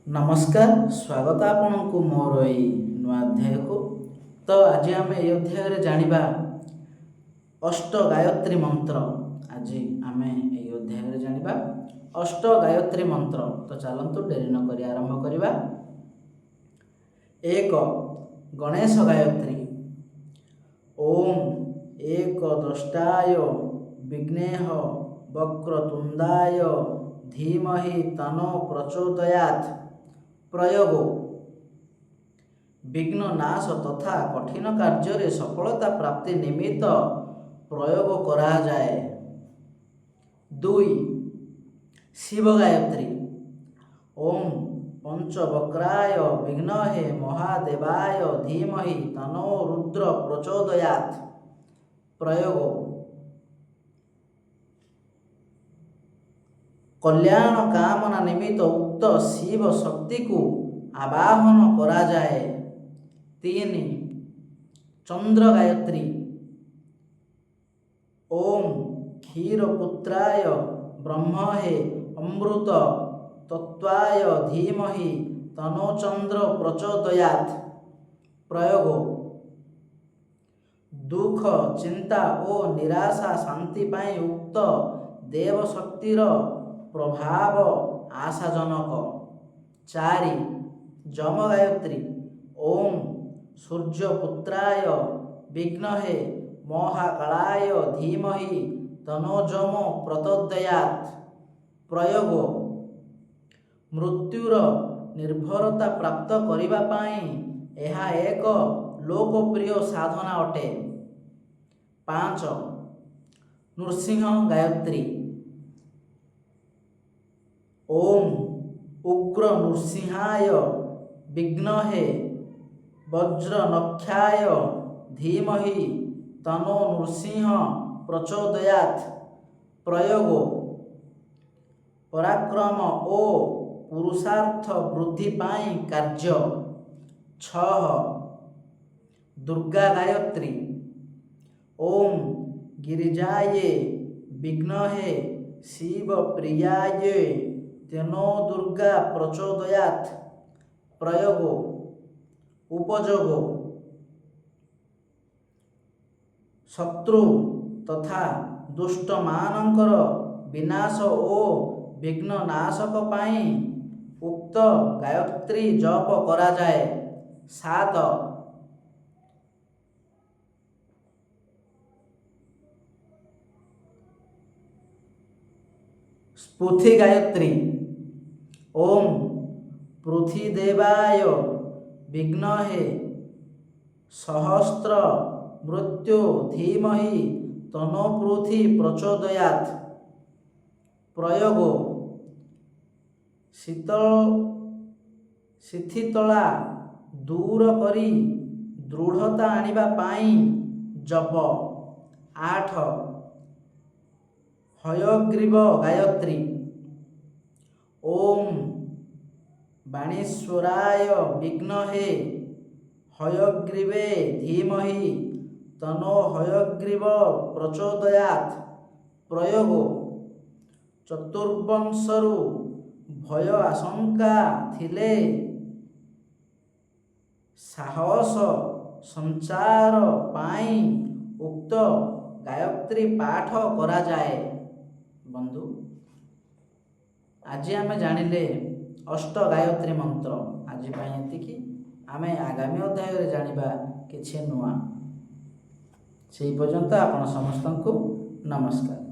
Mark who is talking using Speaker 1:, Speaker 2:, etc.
Speaker 1: नमस्कार स्वागत आपनku मोर एई नुआ अध्याय को। तो आज आम ए अध्याय जानिबा अष्ट गायत्री मंत्र। आज आम ए अध्याय जानिबा अष्ट गायत्री मंत्र। तो चलंतु डेरी न करी आरंभ करिबा। एक गणेश गायत्री। ओम एक द्रष्टाय विघ्नेह वक्रतुंडाय धीमहि तनो प्रचोदयात्। प्रयोग विघ्न नाश तथा कठिन कार्य सफलता प्राप्ति निमित्त प्रयोग करा जाए। 2 शिव गायत्री। ओम पंचवक्राय विघ्नहे महादेवाय धीमहि तनो रुद्र प्रचोदयात्। प्रयोग कल्याण कामना निमित्त उक्त शिव शक्ति को आवाहन करा जाए। 3 चंद्र गायत्री। ओम क्षीरपुत्राय ब्रह्महे अमृत तत्वाय धीमहि तनो चंद्र प्रचोदयात्। प्रयोग दुख चिंता और निराशा शांति पाई उक्त देव शक्तिर प्रभाव आशाजनक। 4 जम गायत्री। ओम सूर्यपुत्राय विघ्नहे महाकालाय धीमहि तनो जम प्रचोदयात्। प्रयोग मृत्युर निर्भरता प्राप्त करिबा पाई एहा एक लोकप्रिय साधना अटे। 5 नृसिंह गायत्री। ओम उग्र नृसिंहाय विघ्नहे वज्रनख्याय धीमहि तनो नृसिंह प्रचोदयात्। प्रयोग पराक्रम ओ पुरुषार्थ वृद्धि पाई कार्य। 6 दुर्गा गायत्री। ओम गिरिजाय विघ्नहे शिव प्रियाय तेनो दुर्गा प्रचोदयात्। प्रयोग उपयोग शत्रु तथा दुष्ट मानकर विनाश ओ विघ्न नाशक पाई उक्त गायत्री जप करा जाए। 7 स्फूर्ति गायत्री। ओम पृथ्वीदेवाय विघ्नहे सहस्त्र मृत्यु धीमहि तनो पृथ्वी प्रचोदयात्। प्रयोग शिथितला दूर करी दृढ़ता आनिबा पाई जप। 8 हयग्रीव गायत्री। ओम बाणेश्वराय विघ्नहे हयग्रीवे धीमहि तनो हयग्रीव प्रचोदयात्। प्रयोग चतुर्वंशरु भय आशंका थिले साहस संचार पाई उक्त गायत्री पाठ करा जाए। बंधु आज आम जानिले अष्ट गायत्री मंत्र। आज एतिकी आम आगामी अध्याय जानिबा किछि नुआ। से पर्यंत आपण समस्त को नमस्कार।